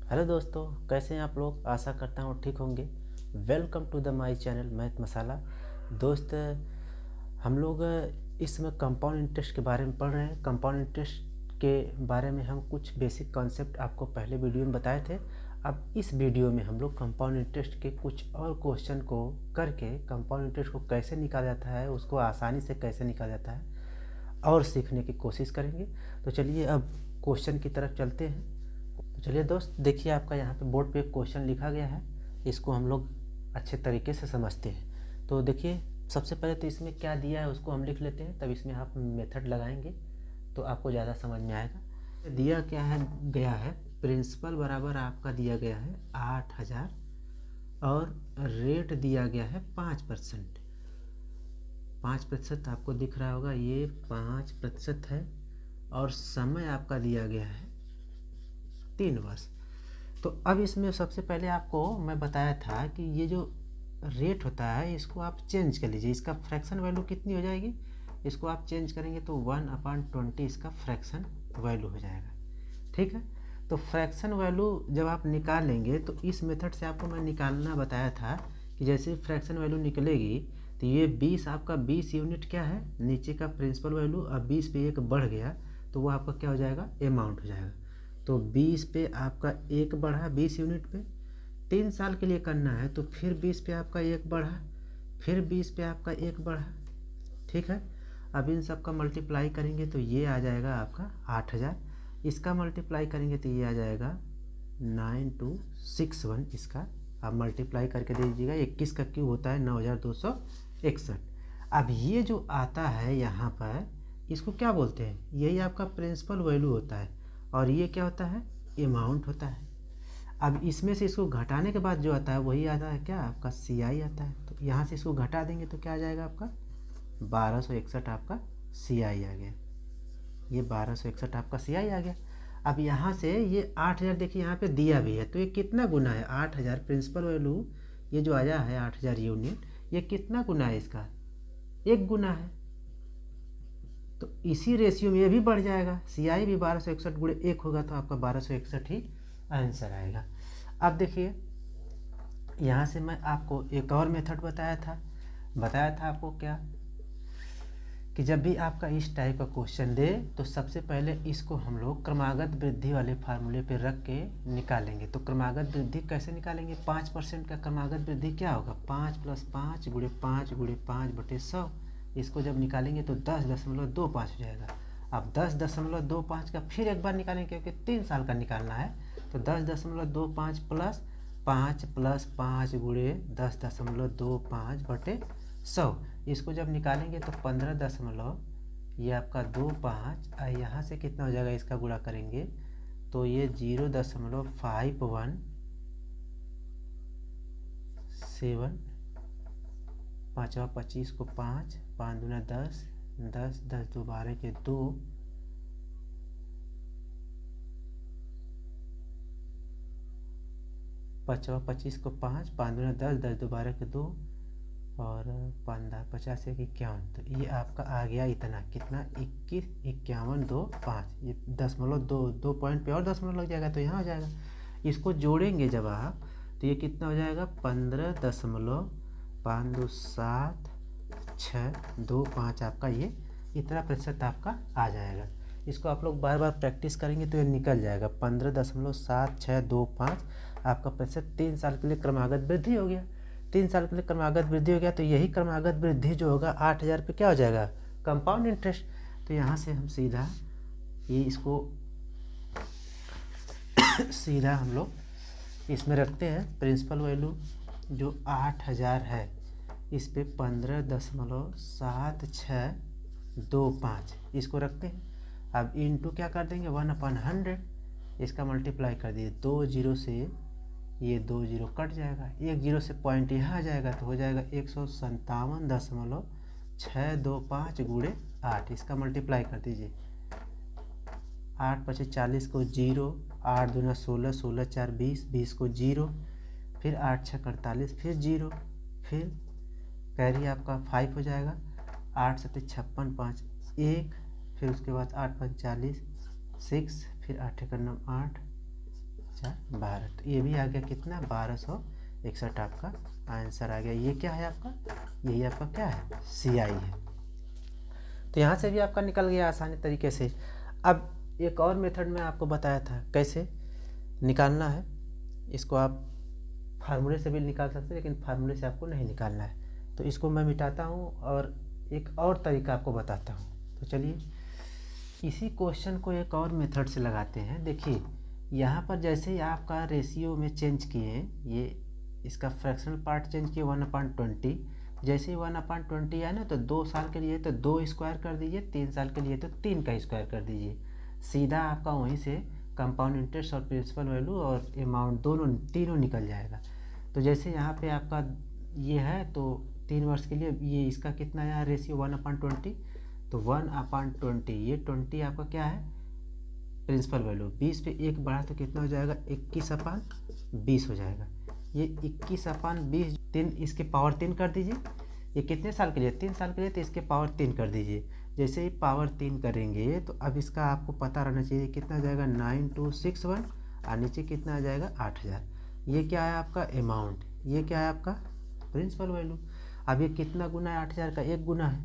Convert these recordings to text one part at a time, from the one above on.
Hello दोस्तों, कैसे हैं आप लोग। आशा करता हूँ ठीक होंगे। Welcome to the my channel math masala. दोस्त, हम लोग इस समय कंपाउंड इंटरेस्ट के बारे में पढ़ रहे हैं। कंपाउंड इंटरेस्ट के बारे में हम कुछ बेसिक कॉन्सेप्ट आपको पहले वीडियो में बताए थे। अब इस वीडियो में हम लोग कंपाउंड इंटरेस्ट के कुछ और क्वेश्चन को करके कंपाउंड इंटरेस्ट को कैसे निकाला जाता है, उसको आसानी से कैसे निकाला जाता है और सीखने की कोशिश करेंगे। तो चलिए अब क्वेश्चन की तरफ चलते हैं। तो चलिए दोस्त, देखिए आपका यहाँ पे बोर्ड पे एक क्वेश्चन लिखा गया है। इसको हम लोग अच्छे तरीके से समझते हैं। तो देखिए, सबसे पहले तो इसमें क्या दिया है उसको हम लिख लेते हैं, तब इसमें आप मेथड लगाएंगे तो आपको ज़्यादा समझ में आएगा। दिया क्या है, गया है प्रिंसिपल बराबर आपका दिया गया है 8,000 और रेट दिया गया है 5%। 5% आपको दिख रहा होगा, ये 5% है और समय आपका दिया गया है 3 वर्ष। तो अब इसमें सबसे पहले आपको मैं बताया था कि ये जो रेट होता है इसको आप चेंज कर लीजिए। इसका फ्रैक्शन वैल्यू कितनी हो जाएगी, इसको आप चेंज करेंगे तो 1/20 इसका फ्रैक्शन वैल्यू हो जाएगा। ठीक है, तो फ्रैक्शन वैल्यू जब आप निकालेंगे तो इस मेथड से आपको मैं निकालना बताया था कि जैसे फ्रैक्शन वैल्यू निकलेगी तो ये 20 आपका 20 यूनिट क्या है, नीचे का प्रिंसिपल वैल्यू। अब 20 पे एक बढ़ गया तो वो आपका क्या हो जाएगा, अमाउंट हो जाएगा। तो 20 पे आपका एक बढ़ा 20 यूनिट पे, 3 साल के लिए करना है तो फिर 20 पे आपका एक बढ़ा, फिर 20 पे आपका एक बढ़ा। ठीक है, अब इन सब का मल्टीप्लाई करेंगे तो ये आ जाएगा आपका 8,000। इसका मल्टीप्लाई करेंगे तो ये आ जाएगा 9261। इसका आप मल्टीप्लाई करके दे दीजिएगा। 21 का क्यूब होता है 9261। अब ये जो आता है यहाँ पर, इसको क्या बोलते हैं, यही आपका प्रिंसिपल वैल्यू होता है और ये क्या होता है, अमाउंट होता है। अब इसमें से इसको घटाने के बाद जो आता है वही आता है क्या, आपका CI आता है। तो यहाँ से इसको घटा देंगे तो क्या आ जाएगा, आपका 1261 आपका CI आ गया। ये 1261 आपका CI आ गया। अब यहाँ से ये 8,000 देखिए यहाँ पे दिया भी है, तो ये कितना गुना है, 8,000 प्रिंसिपल वैल्यू ये जो आया है 8,000 यूनिट, ये कितना गुना है, इसका 1 गुना है। तो इसी रेशियो में ये भी बढ़ जाएगा, CI भी 1261 गुणे 1 होगा तो आपका 1261 ही आंसर आएगा। अब देखिए, यहाँ से मैं आपको एक और मेथड बताया था आपको क्या, कि जब भी आपका इस टाइप का क्वेश्चन दे तो सबसे पहले इसको हम लोग क्रमागत वृद्धि वाले फार्मूले पे रख के निकालेंगे। तो क्रमागत वृद्धि कैसे निकालेंगे, 5% का क्रमागत वृद्धि क्या होगा, 5 + 5 गुणे 5 गुणे 5/100। इसको जब निकालेंगे तो 10.25 हो जाएगा। अब 10.25 का फिर एक बार निकालेंगे क्योंकि 3 साल का निकालना है। तो 10.25 + 5 + 5 गुणे 10.25/100। इसको जब निकालेंगे तो 15 ये आपका 25, यहाँ से कितना हो जाएगा, इसका गुणा करेंगे तो ये 0.517। 5 × 25 को 5, 5 दूना 10, 10 10 2 12 के 2, 5 × 25 को 5, 5 दूना 10, 10 2 12 के 2 और 15 50 1 51। तो ये आपका आ गया इतना, कितना 21 51 2 5। ये 2 पॉइंट पे और 0 लग जाएगा तो यहाँ हो जाएगा। इसको जोड़ेंगे जब आप तो ये कितना हो जाएगा, 15.52725 आपका ये इतना प्रतिशत आपका आ जाएगा। इसको आप लोग बार बार प्रैक्टिस करेंगे तो ये निकल जाएगा। 15.7625 आपका प्रतिशत 3 साल के लिए क्रमागत वृद्धि हो गया। 3 साल के लिए क्रमागत वृद्धि हो गया तो यही क्रमागत वृद्धि जो होगा 8,000 पे क्या हो जाएगा, कंपाउंड इंटरेस्ट। तो यहाँ से हम सीधा ये इसको सीधा हम लोग इसमें रखते हैं। प्रिंसिपल वैल्यू जो 8,000 है इस पे 15.7625 इसको रखते हैं। अब इंटू क्या कर देंगे, 1/100। इसका मल्टीप्लाई कर दिए, 2 0 से ये 2 0 कट जाएगा, 1 0 से पॉइंट यहाँ आ जाएगा तो हो जाएगा 157.625 गुणे 8। इसका मल्टीप्लाई कर दीजिए, 8 × 25 40 को 0, 8 दूना 16, 16 4 20, 20 को 0, फिर 8 6 48, फिर 0, फिर कैरी आपका 5 हो जाएगा, 8 7 56 5 1, फिर उसके बाद 8 5 40 6, फिर 8 1 9 8, 12। तो ये भी आ गया कितना 1261 आपका आंसर आ गया। ये क्या है आपका, यही आपका क्या है CI है। तो यहाँ से भी आपका निकल गया आसानी तरीके से। अब एक और मेथड में आपको बताया था कैसे निकालना है, इसको आप फार्मूले से भी निकाल सकते हैं, लेकिन फार्मूले से आपको नहीं निकालना है। तो इसको मैं मिटाता हूँ और एक और तरीका आपको बताता हूँ। तो चलिए इसी क्वेश्चन को एक और मेथड से लगाते हैं। देखिए यहाँ पर जैसे ही आपका रेशियो में चेंज किए, ये इसका फ्रैक्शनल पार्ट चेंज किए 1/20, जैसे ही 1/20 है ना, तो 2 साल के लिए तो 2 स्क्वायर कर दीजिए, 3 साल के लिए तो 3 का स्क्वायर कर दीजिए। सीधा आपका वहीं से कंपाउंड इंटरेस्ट और प्रिंसिपल वैल्यू और अमाउंट तीनों निकल जाएगा। तो जैसे यहाँ पे आपका ये है तो 3 वर्ष के लिए ये इसका कितना है रेशियो 1/20, तो 1/20 ये 20 आपका क्या है प्रिंसिपल वैल्यू, 20 पे 1 बढ़ा तो कितना हो जाएगा 21/20 हो जाएगा। ये 21/20 3 इसके पावर 3 कर दीजिए। ये कितने साल के लिए 3 साल के लिए, तो इसके पावर 3 कर दीजिए। जैसे ही पावर 3 करेंगे तो अब इसका आपको पता रहना चाहिए कितना जाएगा 9261 और नीचे कितना आ जाएगा 8000। ये क्या है आपका अमाउंट, ये क्या है आपका प्रिंसिपल वैल्यू। अब ये कितना गुना है 8000 का 1 गुना है,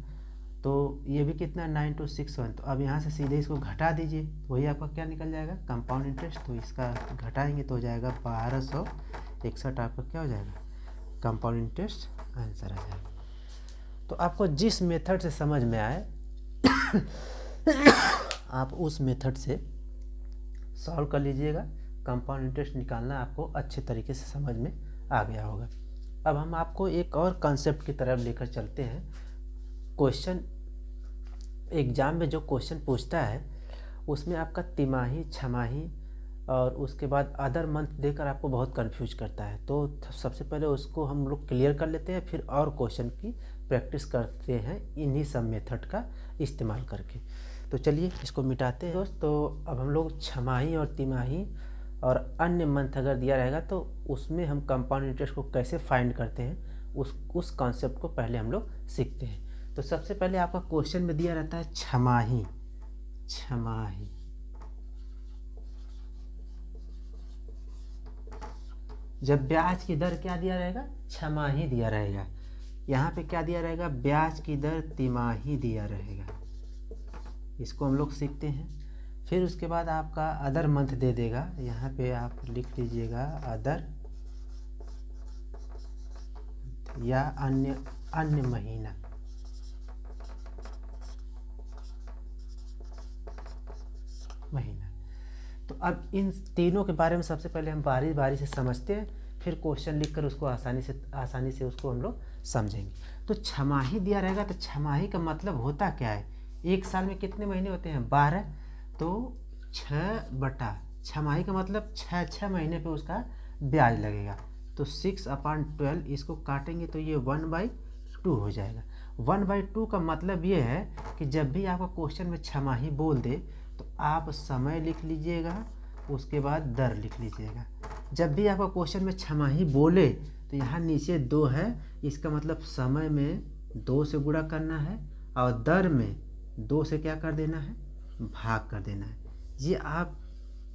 तो ये भी कितना 9261। तो अब यहाँ से सीधे इसको घटा दीजिए, वही आपका क्या निकल जाएगा कंपाउंड इंटरेस्ट। तो इसका घटाएंगे तो हो जाएगा 1261 आपका क्या हो जाएगा कंपाउंड इंटरेस्ट आंसर आ जाएगा। तो आपको जिस मेथड से समझ में आए आप उस मेथड से सॉल्व कर लीजिएगा। कंपाउंड इंटरेस्ट निकालना आपको अच्छे तरीके से समझ में आ गया होगा। अब हम आपको एक और कॉन्सेप्ट की तरफ लेकर चलते हैं। क्वेश्चन एग्ज़ाम में जो क्वेश्चन पूछता है उसमें आपका तिमाही, छमाही और उसके बाद अदर मंथ देकर आपको बहुत कंफ्यूज करता है। तो सबसे पहले उसको हम लोग क्लियर कर लेते हैं, फिर और क्वेश्चन की प्रैक्टिस करते हैं इन्हीं सब मेथड का इस्तेमाल करके। तो चलिए इसको मिटाते हैं दोस्त। तो अब हम लोग छमाही और तिमाही और अन्य मंथ अगर दिया रहेगा तो उसमें हम कंपाउंड इंटरेस्ट को कैसे फाइंड करते हैं उस कॉन्सेप्ट को पहले हम लोग सीखते हैं। तो सबसे पहले आपका क्वेश्चन में दिया रहता है छमाही। छमाही जब ब्याज की दर क्या दिया रहेगा छमाही दिया रहेगा, यहाँ पे क्या दिया रहेगा ब्याज की दर तिमाही दिया रहेगा। इसको हम लोग सीखते हैं। फिर उसके बाद आपका अदर मंथ दे देगा, यहाँ पे आप लिख लीजिएगा अदर या अन्य महीना। तो अब इन तीनों के बारे में सबसे पहले हम बारी बारी से समझते हैं, फिर क्वेश्चन लिखकर उसको आसानी से उसको हम लोग समझेंगे। तो छमाही दिया रहेगा, तो छमाही का मतलब होता क्या है, एक साल में कितने महीने होते हैं 12, तो 6 छमाही का मतलब 6 महीने पे उसका ब्याज लगेगा। तो 6/12 इसको काटेंगे तो ये 1/2 हो जाएगा। 1/2 का मतलब ये है कि जब भी आपका क्वेश्चन में छमाही बोल दे तो आप समय लिख लीजिएगा, उसके बाद दर लिख लीजिएगा। जब भी आपका क्वेश्चन में छमाही बोले तो यहाँ नीचे 2 है, इसका मतलब समय में 2 से गुणा करना है और दर में 2 से क्या कर देना है भाग कर देना है। ये आप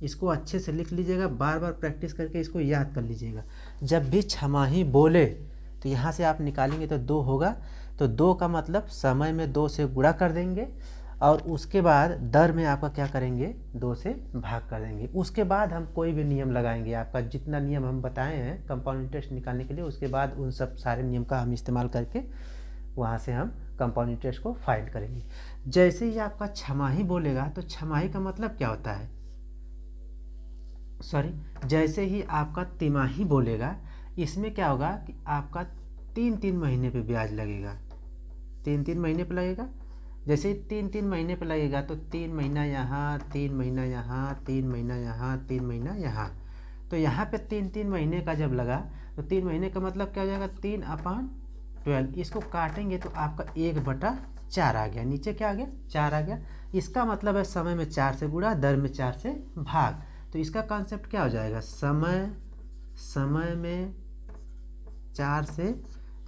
इसको अच्छे से लिख लीजिएगा, बार बार प्रैक्टिस करके इसको याद कर लीजिएगा। जब भी छमाही बोले तो यहाँ से आप निकालेंगे तो 2 होगा, तो 2 का मतलब समय में 2 से गुणा कर देंगे और उसके बाद दर में आपका क्या करेंगे 2 से भाग कर देंगे। उसके बाद हम कोई भी नियम लगाएंगे, आपका जितना नियम हम बताए हैं कंपाउंड इंटरेस्ट निकालने के लिए, उसके बाद उन सब सारे नियम का हम इस्तेमाल करके वहाँ से हम कंपाउंड इंटरेस्ट को फाइंड करेंगे। जैसे ही आपका छमाही बोलेगा तो छमाही का मतलब क्या होता है, जैसे ही आपका तिमाही बोलेगा इसमें क्या होगा कि आपका 3 महीने पे ब्याज लगेगा, 3 महीने पे लगेगा। जैसे ही 3 महीने पे लगेगा तो 3 महीना यहाँ, 3 महीना यहाँ, 3 महीना यहाँ, 3 महीना यहाँ। तो यहाँ पे 3 महीने का जब लगा तो 3 महीने का मतलब क्या हो जाएगा 3/12। इसको काटेंगे तो आपका 1/4 आ गया, नीचे क्या आ गया 4 आ गया। इसका मतलब है समय में 4 से गुणा, दर में 4 से भाग। तो इसका कॉन्सेप्ट क्या हो जाएगा समय में 4 से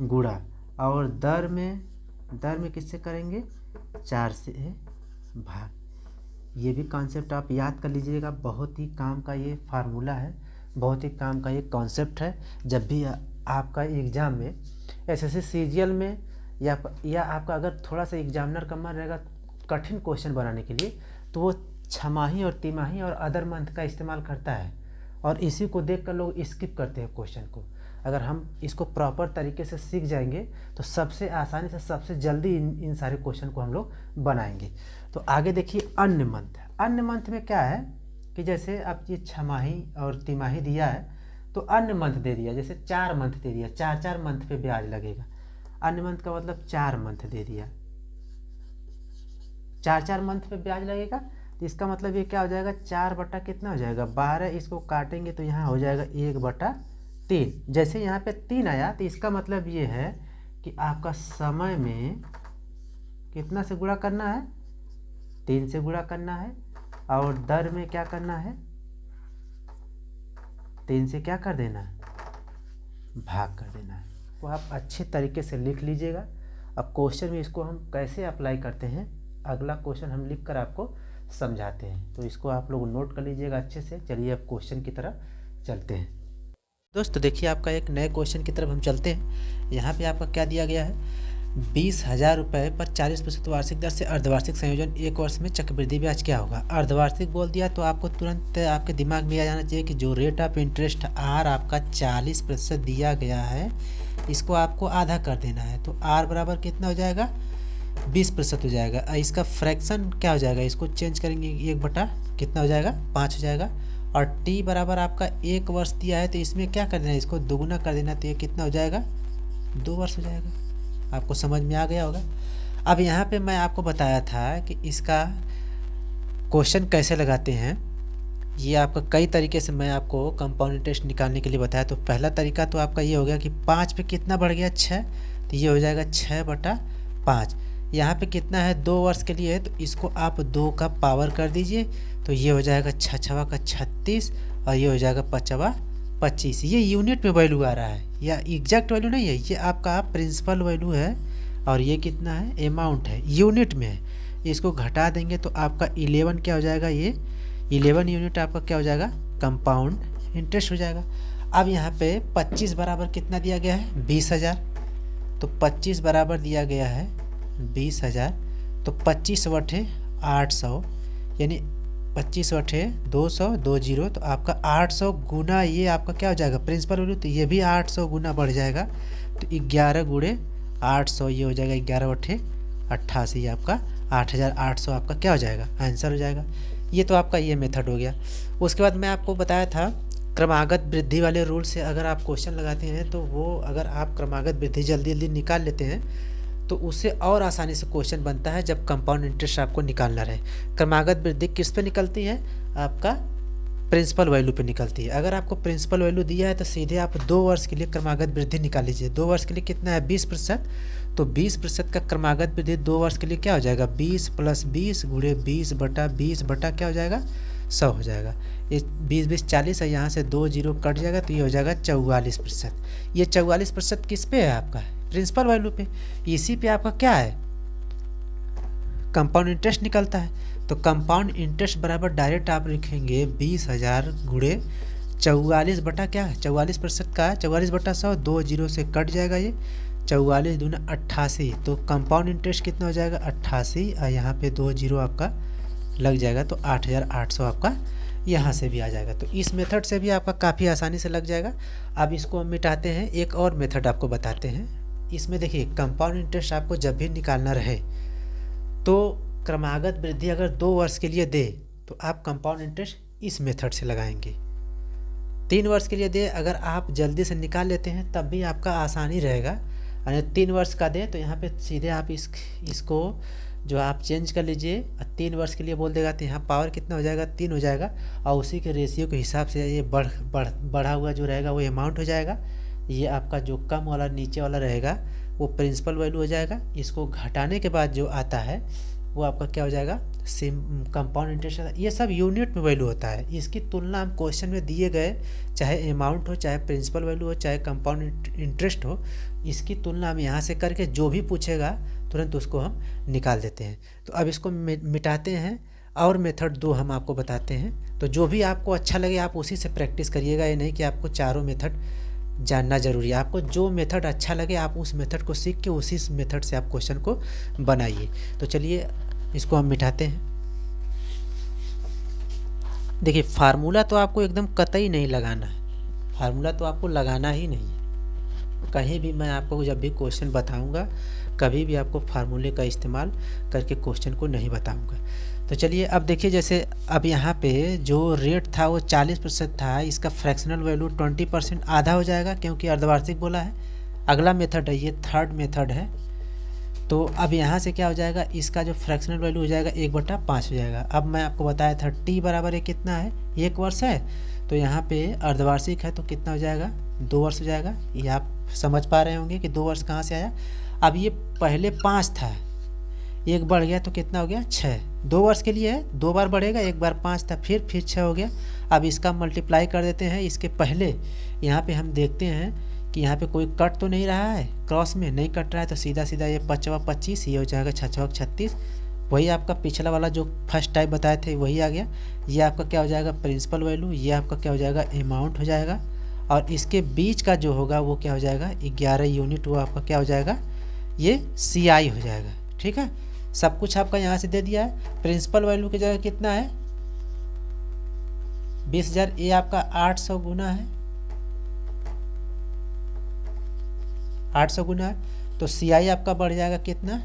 गुणा और दर में किससे करेंगे 4 से भाग। ये भी कॉन्सेप्ट आप याद कर लीजिएगा, बहुत ही काम का ये फार्मूला है। बहुत ही काम का ये कॉन्सेप्ट है। जब भी आपका एग्ज़ाम में एसएससी सीजीएल में या आपका अगर थोड़ा सा एग्जामिनर का मन रहेगा कठिन क्वेश्चन बनाने के लिए, तो वो छमाही और तिमाही और अदर मंथ का इस्तेमाल करता है, और इसी को देखकर लोग स्किप करते हैं क्वेश्चन को। अगर हम इसको प्रॉपर तरीके से सीख जाएंगे तो सबसे आसानी से सबसे जल्दी इन सारे क्वेश्चन को हम लोग बनाएंगे। तो आगे देखिए अन्य मंथ। अन्य मंथ में क्या है कि जैसे अब ये छमाही और तिमाही दिया है, तो अन्य मंथ दे दिया, जैसे 4 मंथ दे दिया, 4 मंथ पे ब्याज लगेगा। अन्य मंथ का मतलब 4 मंथ दे दिया, 4 मंथ पे ब्याज लगेगा। तो इसका मतलब ये क्या हो जाएगा, 4 बटा कितना हो जाएगा 12, इसको काटेंगे तो यहाँ हो जाएगा 1/3। जैसे यहाँ पे 3 आया तो इसका मतलब ये है कि आपका समय में कितना से गुणा करना है, 3 से गुणा करना है, और दर में क्या करना है, 3 से क्या कर देना है, भाग कर देना है। तो आप अच्छे तरीके से लिख लीजिएगा। अब क्वेश्चन में इसको हम कैसे अप्लाई करते हैं, अगला क्वेश्चन हम लिख कर आपको समझाते हैं, तो इसको आप लोग नोट कर लीजिएगा अच्छे से। चलिए अब क्वेश्चन की तरफ चलते हैं। दोस्तों देखिए आपका एक नए क्वेश्चन की तरफ हम चलते हैं। यहाँ पे आपका क्या दिया गया है, 20,000 रुपये पर 40% वार्षिक दर से अर्धवार्षिक संयोजन 1 वर्ष में चक्रवृद्धि ब्याज क्या होगा। अर्धवार्षिक बोल दिया तो आपको तुरंत आपके दिमाग में आ जाना चाहिए कि जो रेट ऑफ इंटरेस्ट आर आपका 40% दिया गया है, इसको आपको आधा कर देना है। तो आर बराबर कितना हो जाएगा, 20% हो जाएगा। इसका फ्रैक्शन क्या हो जाएगा, इसको चेंज करेंगे, 1 बटा कितना हो जाएगा 5 हो जाएगा। और टी बराबर आपका 1 वर्ष दिया है, तो इसमें क्या कर देना है, इसको दोगुना कर देना, तो ये कितना हो जाएगा 2 वर्ष हो जाएगा। आपको समझ में आ गया होगा। अब यहाँ पे मैं आपको बताया था कि इसका क्वेश्चन कैसे लगाते हैं। ये आपका कई तरीके से मैं आपको कंपाउंड इंटरेस्ट निकालने के लिए बताया। तो पहला तरीका तो आपका ये हो गया कि 5 पे कितना बढ़ गया 6, तो ये हो जाएगा 6/5। यहाँ पे कितना है 2 वर्ष के लिए है, तो इसको आप 2 का पावर कर दीजिए, तो ये हो जाएगा 6×6 का 36, और ये हो जाएगा 5×25। ये यूनिट में वैल्यू आ रहा है, या एग्जैक्ट वैल्यू नहीं है, ये आपका प्रिंसिपल वैल्यू है, और ये कितना है अमाउंट है, यूनिट में है। इसको घटा देंगे तो आपका 11 क्या हो जाएगा, ये 11 यूनिट आपका क्या हो जाएगा कंपाउंड इंटरेस्ट हो जाएगा। अब यहाँ पे 25 बराबर कितना दिया गया है 20,000, तो 25 बराबर दिया गया है 20,000, तो 25/800 यानी 25/200 20, तो आपका 800 गुना ये आपका क्या हो जाएगा प्रिंसिपल वैल्यू, तो ये भी 800 गुना बढ़ जाएगा, तो 11 × 800 ये हो जाएगा 11/88, आपका 8,800 आपका क्या हो जाएगा आंसर हो जाएगा। ये तो आपका ये मेथड हो गया। उसके बाद मैं आपको बताया था क्रमागत वृद्धि वाले रूल से अगर आप क्वेश्चन लगाते हैं, तो वो अगर आप क्रमागत वृद्धि जल्दी जल्दी निकाल लेते हैं तो उससे और आसानी से क्वेश्चन बनता है जब कंपाउंड इंटरेस्ट आपको निकालना रहे। क्रमागत वृद्धि किस पे निकलती है, आपका प्रिंसिपल वैल्यू पे निकलती है। अगर आपको प्रिंसिपल वैल्यू दिया है तो सीधे आप 2 वर्ष के लिए क्रमागत वृद्धि निकाल लीजिए। 2 वर्ष के लिए कितना है 20%, तो 20% का क्रमागत वृद्धि 2 वर्ष के लिए क्या हो जाएगा 20 + 20 × 20/20 बटा क्या हो जाएगा 100 हो जाएगा। ये 20 40 है, यहाँ से 2 0 कट जाएगा, तो ये हो जाएगा 44%। ये 44% किस पे है आपका प्रिंसिपल वैल्यू पे, इसी पे आपका क्या है कंपाउंड इंटरेस्ट निकलता है। तो कंपाउंड इंटरेस्ट बराबर डायरेक्ट आप लिखेंगे 20,000 × 44 बटा क्या है 44% का 44/100, 2 0 से कट जाएगा, ये 44 दूना 88, तो कंपाउंड इंटरेस्ट कितना हो जाएगा 88, और यहाँ पे 2 0 आपका लग जाएगा, तो 8,800 आपका यहाँ से भी आ जाएगा। तो इस मेथड से भी आपका काफ़ी आसानी से लग जाएगा। अब इसको हम मिटाते हैं, एक और मेथड आपको बताते हैं। इसमें देखिए कंपाउंड इंटरेस्ट आपको जब भी निकालना रहे तो क्रमागत वृद्धि अगर 2 वर्ष के लिए दे तो आप कंपाउंड इंटरेस्ट इस मेथड से लगाएंगे। 3 वर्ष के लिए दे अगर आप जल्दी से निकाल लेते हैं तब भी आपका आसानी रहेगा, और 3 वर्ष का दे तो यहाँ पे सीधे आप इसको जो आप चेंज कर लीजिए, 3 वर्ष के लिए बोल देगा तो यहाँ पावर कितना हो जाएगा 3 हो जाएगा, और उसी के रेशियो के हिसाब से ये बढ़ा हुआ जो रहेगा वो अमाउंट हो जाएगा। ये आपका जो कम वाला नीचे वाला रहेगा वो प्रिंसिपल वैल्यू हो जाएगा। इसको घटाने के बाद जो आता है वो आपका क्या हो जाएगा कंपाउंड इंटरेस्ट। ये सब यूनिट में वैल्यू होता है। इसकी तुलना हम क्वेश्चन में दिए गए चाहे अमाउंट हो, चाहे प्रिंसिपल वैल्यू हो, चाहे कंपाउंड इंटरेस्ट हो, इसकी तुलना हम यहाँ से करके जो भी पूछेगा तुरंत उसको हम निकाल देते हैं। तो अब इसको मिटाते हैं और मेथड 2 हम आपको बताते हैं। तो जो भी आपको अच्छा लगे आप उसी से प्रैक्टिस करिएगा, ये नहीं कि आपको चारों मेथड जानना ज़रूरी है। आपको जो मेथड अच्छा लगे आप उस मेथड को सीख के उसी मेथड से आप क्वेश्चन को बनाइए। तो चलिए इसको हम मिटाते हैं। देखिए फार्मूला तो आपको एकदम कतई नहीं लगाना है, फार्मूला तो आपको लगाना ही नहीं है। कहीं भी मैं आपको जब भी क्वेश्चन बताऊंगा कभी भी आपको फार्मूले का इस्तेमाल करके क्वेश्चन को नहीं बताऊंगा। तो चलिए अब देखिए, जैसे अब यहाँ पे जो रेट था वो 40% था, इसका फ्रैक्शनल वैल्यू 20% आधा हो जाएगा क्योंकि अर्धवार्षिक बोला है। अगला मेथड है, ये थर्ड मेथड है। तो अब यहाँ से क्या हो जाएगा, इसका जो फ्रैक्शनल वैल्यू हो जाएगा 1/5 हो जाएगा। अब मैं आपको बताया था टी बराबर है कितना है, 1 वर्ष है। तो यहाँ पे अर्धवार्षिक है तो कितना हो जाएगा, 2 वर्ष हो जाएगा। ये आप समझ पा रहे होंगे कि 2 वर्ष कहाँ से आया। अब ये पहले 5 था, 1 बढ़ गया तो कितना हो गया, 6। 2 वर्ष के लिए है, 2 बार बढ़ेगा, 1 बार 5 था फिर 6 हो गया। अब इसका मल्टीप्लाई कर देते हैं। इसके पहले यहाँ पे हम देखते हैं कि यहाँ पे कोई कट तो नहीं रहा है, क्रॉस में नहीं कट रहा है, तो सीधा सीधा ये 5 25, ये हो जाएगा 6 36। वही आपका पिछला वाला जो फर्स्ट टाइप बताए थे वही आ गया। ये आपका क्या हो जाएगा, प्रिंसिपल वैल्यू। ये आपका क्या हो जाएगा, अमाउंट हो जाएगा। और इसके बीच का जो होगा वो क्या हो जाएगा, 11 यूनिट, वो आपका क्या हो जाएगा, ये CI हो जाएगा। ठीक है, सब कुछ आपका यहाँ से दे दिया है। प्रिंसिपल वैल्यू की जगह कितना है, 20,000। ये आपका 800 गुना है, 800 गुना है। तो CI आपका बढ़ जाएगा कितना,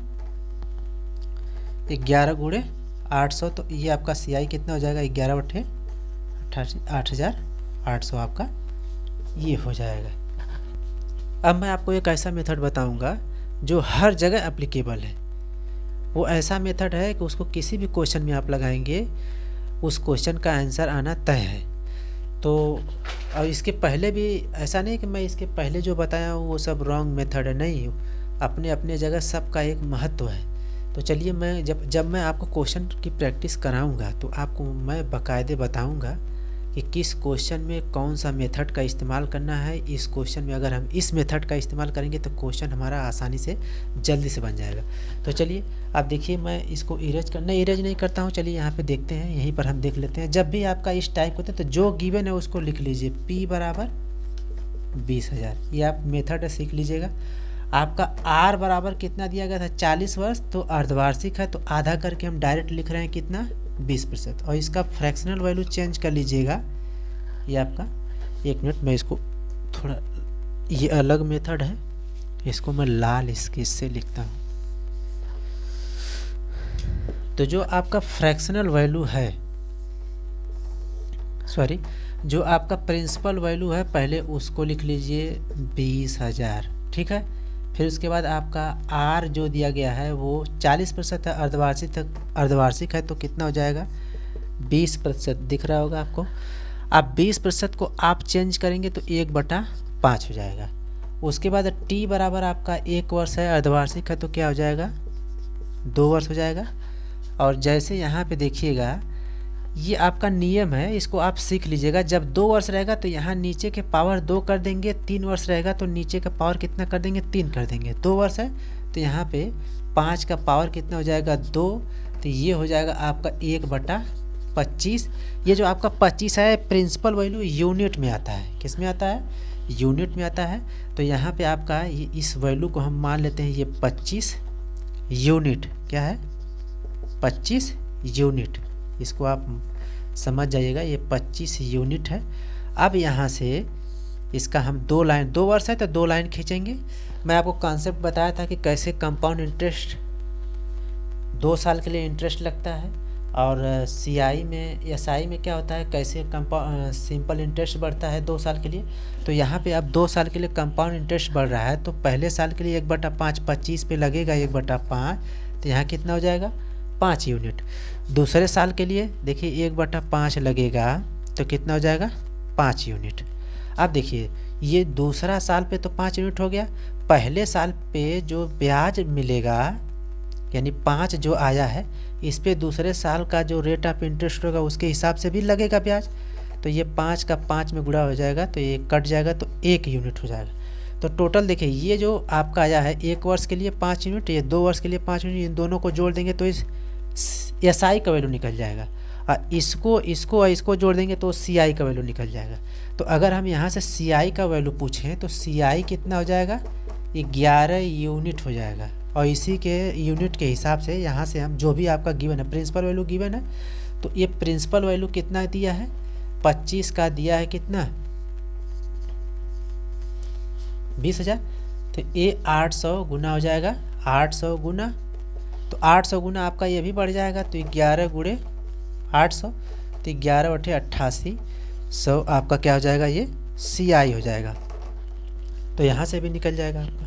11 गुणे 800। तो ये आपका CI कितना हो जाएगा, 11/8,800 आपका ये हो जाएगा। अब मैं आपको एक ऐसा मेथड बताऊंगा जो हर जगह एप्लीकेबल है। वो ऐसा मेथड है कि उसको किसी भी क्वेश्चन में आप लगाएंगे उस क्वेश्चन का आंसर आना तय है। तो और इसके पहले भी ऐसा नहीं कि मैं इसके पहले जो बताया हूँ वो सब रॉन्ग मेथड है, नहीं। अपने अपने जगह सबका एक महत्व है। तो चलिए मैं जब मैं आपको क्वेश्चन की प्रैक्टिस कराऊंगा तो आपको मैं बाकायदे बताऊंगा कि किस क्वेश्चन में कौन सा मेथड का इस्तेमाल करना है। इस क्वेश्चन में अगर हम इस मेथड का इस्तेमाल करेंगे तो क्वेश्चन हमारा आसानी से जल्दी से बन जाएगा। तो चलिए आप देखिए, मैं इसको इरेज नहीं करता हूँ। चलिए यहाँ पे देखते हैं, यहीं पर हम देख लेते हैं। जब भी आपका इस टाइप होता है तो जो गिवन है उसको लिख लीजिए, P बराबर 20,000। ये आप मेथड सीख लीजिएगा। आपका R बराबर कितना दिया गया था, 40 वर्ष। तो अर्धवार्षिक है तो आधा करके हम डायरेक्ट लिख रहे हैं कितना, 20%। और इसका फ्रैक्शनल वैल्यू चेंज कर लीजिएगा। ये आपका 1 मिनट, मैं इसको थोड़ा, ये अलग मेथड है, इसको मैं लाल स्केच से लिखता हूँ। तो जो आपका फ्रैक्शनल वैल्यू है, सॉरी, जो आपका प्रिंसिपल वैल्यू है पहले उसको लिख लीजिए 20,000। ठीक है, फिर उसके बाद आपका R जो दिया गया है वो 40% है, अर्धवार्षिक है तो कितना हो जाएगा, 20% दिख रहा होगा आपको। आप 20% को आप चेंज करेंगे तो 1/5 हो जाएगा। उसके बाद T बराबर आपका 1 वर्ष है, अर्धवार्षिक है तो क्या हो जाएगा, 2 वर्ष हो जाएगा। और जैसे यहाँ पे देखिएगा, ये आपका नियम है, इसको आप सीख लीजिएगा। जब 2 वर्ष रहेगा तो यहाँ नीचे के पावर 2 कर देंगे, 3 वर्ष रहेगा तो नीचे का पावर कितना कर देंगे, 3 कर देंगे। 2 वर्ष है तो यहाँ पे 5 का पावर कितना हो जाएगा, 2। तो ये हो जाएगा आपका 1/25। ये जो आपका 25 है प्रिंसिपल वैल्यू यूनिट में आता है। किस में आता है, यूनिट में आता है। तो यहाँ पे आपका इस वैल्यू को हम मान लेते हैं ये 25 यूनिट, क्या है, 25 यूनिट। इसको आप समझ जाइएगा, ये 25 यूनिट है। अब यहाँ से इसका हम 2 लाइन, 2 वर्ष है तो 2 लाइन खींचेंगे। मैं आपको कॉन्सेप्ट बताया था कि कैसे कंपाउंड इंटरेस्ट 2 साल के लिए इंटरेस्ट लगता है, और CI में SI में क्या होता है, कैसे सिंपल इंटरेस्ट बढ़ता है 2 साल के लिए। तो यहाँ पे अब 2 साल के लिए कंपाउंड इंटरेस्ट बढ़ रहा है तो पहले साल के लिए 1/5, 25 पे लगेगा 1/5, तो यहाँ कितना हो जाएगा, 5 यूनिट। दूसरे साल के लिए देखिए 1/5 लगेगा तो कितना हो जाएगा, 5 यूनिट। अब देखिए ये दूसरा साल पे तो 5 यूनिट हो गया। पहले साल पे जो ब्याज मिलेगा यानी 5 जो आया है, इस पे दूसरे साल का जो रेट ऑफ इंटरेस्ट होगा उसके हिसाब से भी लगेगा ब्याज। तो ये 5 का 5 में गुणा हो जाएगा तो ये कट जाएगा तो 1 यूनिट हो जाएगा। तो टोटल देखिए ये जो आपका आया है 1 वर्ष के लिए 5 यूनिट, ये 2 वर्ष के लिए 5 यूनिट, इन दोनों को जोड़ देंगे तो इस SI का वैल्यू निकल जाएगा, और इसको जोड़ देंगे तो CI का वैल्यू निकल जाएगा। तो अगर हम यहाँ से CI का वैल्यू पूछें तो CI कितना हो जाएगा, 11 यूनिट हो जाएगा। और इसी के यूनिट के हिसाब से यहाँ से हम जो भी आपका गिवन है, प्रिंसिपल वैल्यू गिवन है, तो ये प्रिंसिपल वैल्यू कितना दिया है, 25 का दिया है कितना, 20,000। तो ये 800 गुना हो जाएगा, 800 गुना, तो 800 गुना आपका ये भी बढ़ जाएगा, तो 11 गुणे 800, तो 11 बटे 88 100 आपका क्या हो जाएगा, ये CI हो जाएगा। तो यहाँ से भी निकल जाएगा आपका।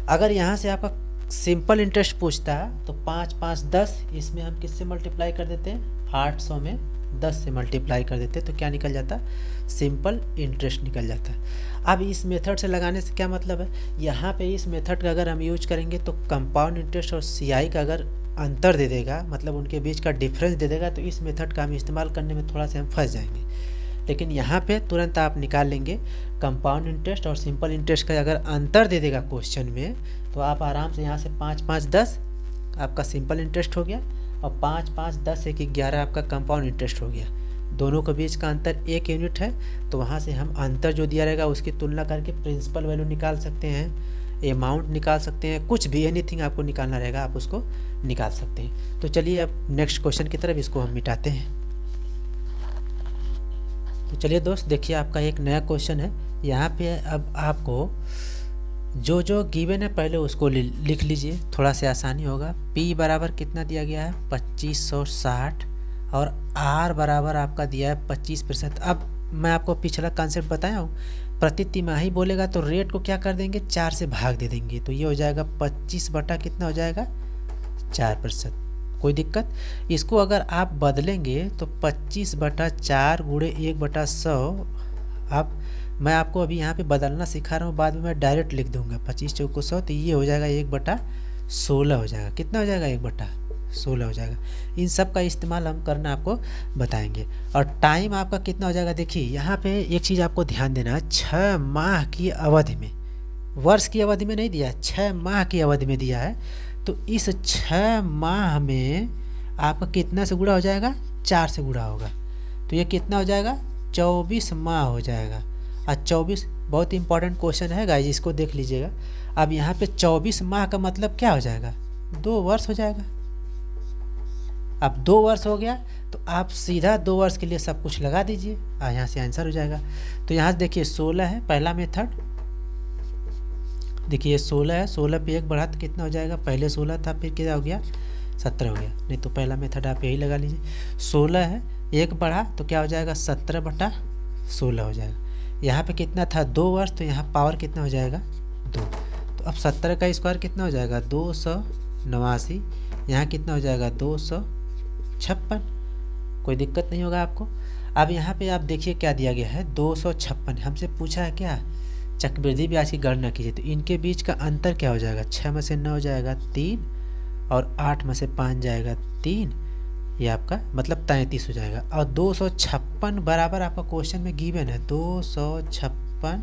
अगर यहाँ से आपका सिंपल इंटरेस्ट पूछता है तो 5 5 10, इसमें हम किससे मल्टीप्लाई कर देते हैं, 800 में 10 से मल्टीप्लाई कर देते हैं, तो क्या निकल जाता, सिंपल इंटरेस्ट निकल जाता है। अब इस मेथड से लगाने से क्या मतलब है, यहाँ पे इस मेथड का अगर हम यूज करेंगे तो कंपाउंड इंटरेस्ट और CI का अगर अंतर दे देगा, मतलब उनके बीच का डिफरेंस दे देगा, तो इस मेथड का हम इस्तेमाल करने में थोड़ा सा हम फंस जाएंगे। लेकिन यहाँ पे तुरंत आप निकाल लेंगे, कंपाउंड इंटरेस्ट और सिंपल इंटरेस्ट का अगर अंतर दे देगा क्वेश्चन में, तो आप आराम से यहाँ से 5 5 10 आपका सिंपल इंटरेस्ट हो गया, और 5 5 10 1 11 आपका कंपाउंड इंटरेस्ट हो गया। दोनों के बीच का अंतर 1 यूनिट है, तो वहाँ से हम अंतर जो दिया रहेगा उसकी तुलना करके प्रिंसिपल वैल्यू निकाल सकते हैं, अमाउंट निकाल सकते हैं, कुछ भी एनीथिंग आपको निकालना रहेगा आप उसको निकाल सकते हैं। तो चलिए अब नेक्स्ट क्वेश्चन की तरफ इसको हम मिटाते हैं। तो चलिए दोस्त देखिए, आपका एक नया क्वेश्चन है। यहाँ पे अब आपको जो जो गिवन है पहले उसको लिख लीजिए, थोड़ा सा आसानी होगा। P बराबर कितना दिया गया है, 2560, और R बराबर आपका दिया है 25%। अब मैं आपको पिछला कॉन्सेप्ट बताया हूँ, प्रति तिमाही बोलेगा तो रेट को क्या कर देंगे, 4 से भाग दे देंगे, तो ये हो जाएगा 25 बटा कितना हो जाएगा, 4%। कोई दिक्कत, इसको अगर आप बदलेंगे तो 25 बटा 4 गुणे 1/100। आप मैं आपको अभी यहाँ पे बदलना सिखा रहा हूँ, बाद में मैं डायरेक्ट लिख दूंगा 25 चौको 100, तो ये हो जाएगा 1/16 हो जाएगा। कितना हो जाएगा, 1/16 हो जाएगा। इन सब का इस्तेमाल हम करना आपको बताएंगे। और टाइम आपका कितना हो जाएगा, देखिए यहाँ पे एक चीज़ आपको ध्यान देना है, 6 माह की अवधि में, वर्ष की अवधि में नहीं दिया है, 6 माह की अवधि में दिया है। तो इस 6 माह में आपका कितना से गुणा हो जाएगा, 4 से गुणा होगा, तो ये कितना हो जाएगा, 24 माह हो जाएगा। और 24 बहुत इंपॉर्टेंट क्वेश्चन है गाइस, इसको देख लीजिएगा। अब यहाँ पे 24 माह का मतलब क्या हो जाएगा, 2 वर्ष हो जाएगा। अब 2 वर्ष हो गया तो आप सीधा 2 वर्ष के लिए सब कुछ लगा दीजिए, यहाँ से आंसर हो जाएगा। तो यहाँ से देखिए 16 है पहला मेथड, देखिए 16 है, 16 पे 1 बढ़ा तो कितना हो जाएगा, पहले 16 था फिर क्या हो गया, 17 हो गया। नहीं तो पहला मेथड आप यही लगा लीजिए, 16 है 1 बढ़ा तो क्या हो जाएगा, 17/16 हो जाएगा। यहाँ पे कितना था, 2 वर्ष, तो यहाँ पावर कितना हो जाएगा, 2। तो अब 17 का स्क्वायर कितना हो जाएगा, 289। यहाँ कितना हो जाएगा, 256। कोई दिक्कत नहीं होगा आपको। अब यहाँ पे आप देखिए क्या दिया गया है, 256। हमसे पूछा है क्या, चक्रवृद्धि ब्याज की गणना कीजिए। तो इनके बीच का अंतर क्या हो जाएगा, 6 में से 9 जाएगा 3, और 8 में से 5 जाएगा 3, ये आपका मतलब 33 हो जाएगा। और 256 बराबर आपका क्वेश्चन में गिवन है 256,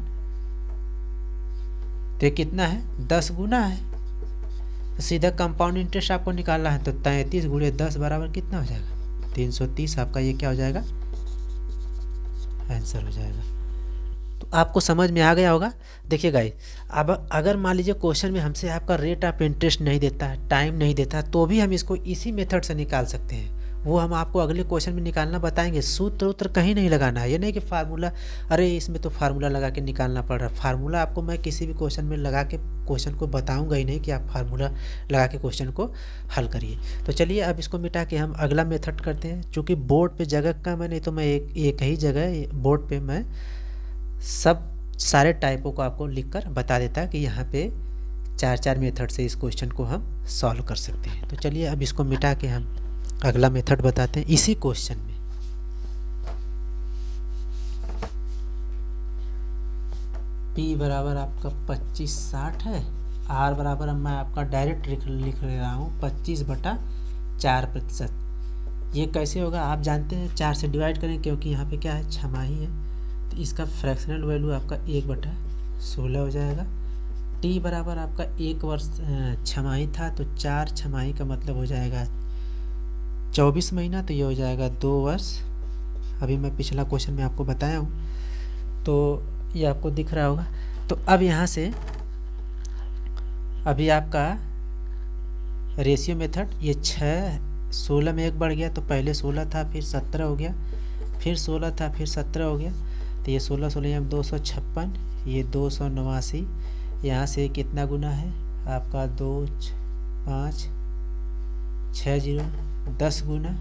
तो ये कितना है, 10 गुना है। तो सीधा कंपाउंड इंटरेस्ट आपको निकालना है, तो 33 गुणे 10 बराबर कितना हो जाएगा, 330। आपका ये क्या हो जाएगा, आंसर हो जाएगा। तो आपको समझ में आ गया होगा। देखिए गाइस, अब अगर मान लीजिए क्वेश्चन में हमसे आपका रेट ऑफ इंटरेस्ट नहीं देता है, टाइम नहीं देता, तो भी हम इसको इसी मेथड से निकाल सकते हैं। वो हम आपको अगले क्वेश्चन में निकालना बताएंगे। सूत्र उत्तर कहीं नहीं लगाना है, ये नहीं कि फार्मूला, अरे इसमें तो फार्मूला लगा के निकालना पड़ रहा है। फार्मूला आपको मैं किसी भी क्वेश्चन में लगा के क्वेश्चन को बताऊंगा ही नहीं कि आप फार्मूला लगा के क्वेश्चन को हल करिए। तो चलिए अब इसको मिटा के हम अगला मेथड करते हैं। चूँकि बोर्ड पे जगह कम है, नहीं तो मैं एक ही जगह बोर्ड पे मैं सब सारे टाइपों को आपको लिखकर बता देता कि यहाँ पे 4 मेथड से इस क्वेश्चन को हम सॉल्व कर सकते हैं। तो चलिए अब इसको मिटा के हम अगला मेथड बताते हैं इसी क्वेश्चन में। P बराबर आपका 2560 है, R बराबर मैं आपका डायरेक्ट लिख रहा हूँ 25/4%। ये कैसे होगा आप जानते हैं, 4 से डिवाइड करें क्योंकि यहाँ पे क्या है, छमाही है, तो इसका फ्रैक्शनल वैल्यू आपका 1/16 हो जाएगा। T बराबर आपका 1 वर्ष छमाही था, तो 4 छमाही का मतलब हो जाएगा 24 महीना, तो ये हो जाएगा 2 वर्ष। अभी मैं पिछला क्वेश्चन में आपको बताया हूँ, तो ये आपको दिख रहा होगा। तो अब यहाँ से अभी आपका रेशियो मेथड, ये 6 16 में 1 बढ़ गया, तो पहले 16 था, फिर 17 हो गया, फिर 16 था, फिर 17 हो गया, तो ये 16 16 यहाँ 256, ये 289। यहाँ से कितना गुना है आपका 2 5 6 0 10 गुना।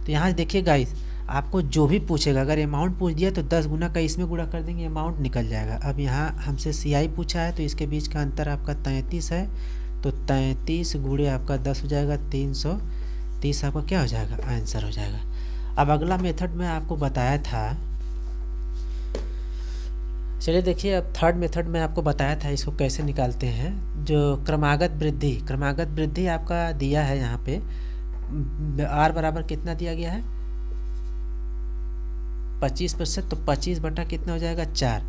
तो यहाँ देखिए गाइस, आपको जो भी पूछेगा, अगर अमाउंट पूछ दिया तो 10 गुना का इसमें गुणा कर देंगे, अमाउंट निकल जाएगा। अब यहाँ हमसे CI पूछा है, तो इसके बीच का अंतर आपका 33 है, तो 33 गुणे आपका 10 हो जाएगा 330, आपका क्या हो जाएगा, आंसर हो जाएगा। अब अगला मेथड मैं आपको बताया था, चलिए देखिए, अब थर्ड मेथड में आपको बताया था इसको कैसे निकालते हैं। जो क्रमागत वृद्धि आपका दिया है यहाँ पे, R बराबर कितना दिया गया है 25%, तो 25 बटा कितना हो जाएगा 4।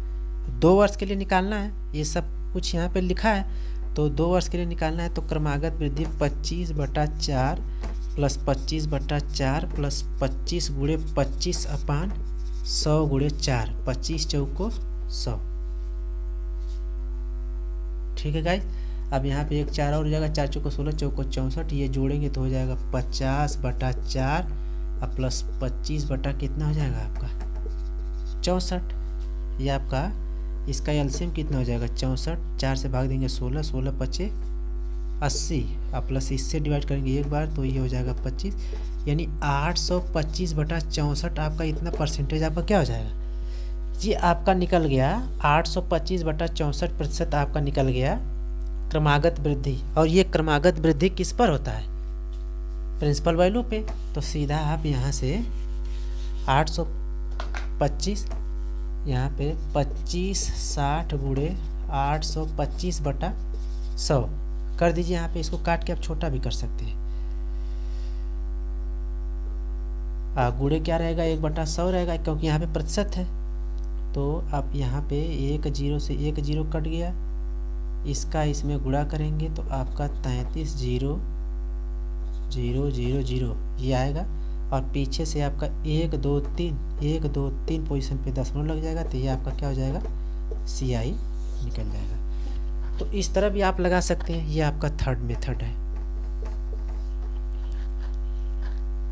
2 वर्ष के लिए निकालना है, ये सब कुछ यहाँ पे लिखा है, तो 2 वर्ष के लिए निकालना है। तो क्रमागत वृद्धि 25 बटा 4 प्लस 25 बटा 4 प्लस 25 गुणे 25 अपान 100 गुणे 4, 25 चौको 100। ठीक है गाइस, अब यहाँ पे एक 4 और हो जाएगा, 4 चौको 16, चौको 64, ये जोड़ेंगे तो हो जाएगा 50 बटा 4 अब प्लस 25 बटा कितना हो जाएगा आपका 64। ये आपका इसका एलसीएम कितना हो जाएगा 64, 4 से भाग देंगे 16, 16 पचे 80, अब प्लस इससे डिवाइड करेंगे एक बार, तो ये हो जाएगा 25, यानी 825 बटा 64 आपका इतना परसेंटेज आपका क्या हो जाएगा, ये आपका निकल गया 825 बटा 64% आपका निकल गया क्रमागत वृद्धि। और ये क्रमागत वृद्धि किस पर होता है, प्रिंसिपल वैल्यू पे। तो सीधा आप यहाँ से 825 यहाँ पे 25 60 गुणे 825 बटा 100 कर दीजिए। यहाँ पे इसको काट के आप छोटा भी कर सकते हैं। गुणे क्या रहेगा 1 बटा 100 रहेगा, क्योंकि यहाँ पे प्रतिशत है। तो अब यहाँ पे 1 0 से 1 0 कट गया, इसका इसमें गुणा करेंगे तो आपका 33 0 0 0 0 ये आएगा, और पीछे से आपका 1 2 3 पोजीशन पे 10 मिनट लग जाएगा, तो ये आपका क्या हो जाएगा CI निकल जाएगा। तो इस तरह भी आप लगा सकते हैं, ये आपका थर्ड मेथड है,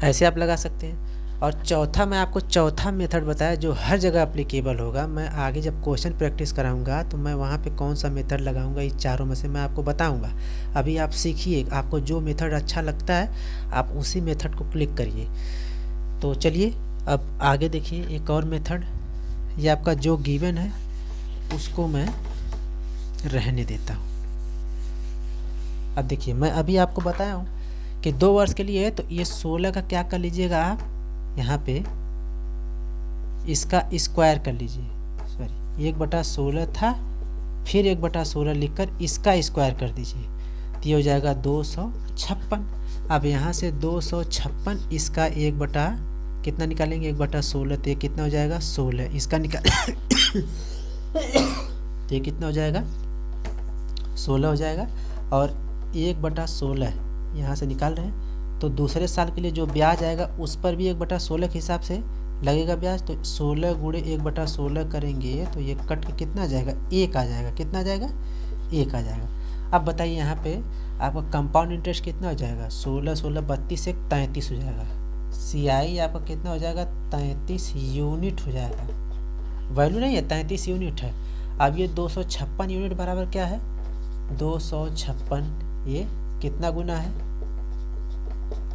ऐसे आप लगा सकते हैं। और चौथा मैं आपको चौथा मेथड बताया जो हर जगह एप्लीकेबल होगा। मैं आगे जब क्वेश्चन प्रैक्टिस कराऊंगा तो मैं वहाँ पे कौन सा मेथड लगाऊंगा, इस चारों में से मैं आपको बताऊंगा। अभी आप सीखिए, आपको जो मेथड अच्छा लगता है आप उसी मेथड को क्लिक करिए। तो चलिए अब आगे देखिए एक और मेथड, ये आपका जो गिवन है उसको मैं रहने देता हूँ। अब देखिए मैं अभी आपको बताया हूँ कि 2 वर्ष के लिए है, तो ये 16 का क्या कर लीजिएगा आप यहाँ पे इसका स्क्वायर कर लीजिए, सॉरी 1 बटा 16 था, फिर 1 बटा 16 लिखकर इसका स्क्वायर कर दीजिए, तो ये हो जाएगा 256। अब यहाँ से 256 इसका 1 बटा कितना निकालेंगे 1 बटा 16, तो ये कितना हो जाएगा 16, इसका निकाल तो ये कितना हो जाएगा 16 हो जाएगा। और 1 बटा 16 यहाँ से निकाल रहे हैं, तो दूसरे साल के लिए जो ब्याज आएगा उस पर भी 1 बटा 16 के हिसाब से लगेगा ब्याज। तो 16 गुणे 1 बटा 16 करेंगे तो ये कट के कितना आ जाएगा 1 आ जाएगा, कितना आ जाएगा 1 आ जाएगा। अब बताइए यहाँ पे आपका कंपाउंड इंटरेस्ट कितना हो जाएगा 16 16 32 1 33 हो जाएगा। CI आपका कितना हो जाएगा 33 यूनिट हो जाएगा, वैल्यू नहीं है 33 यूनिट है। अब ये 256 यूनिट बराबर क्या है 256, ये कितना गुना है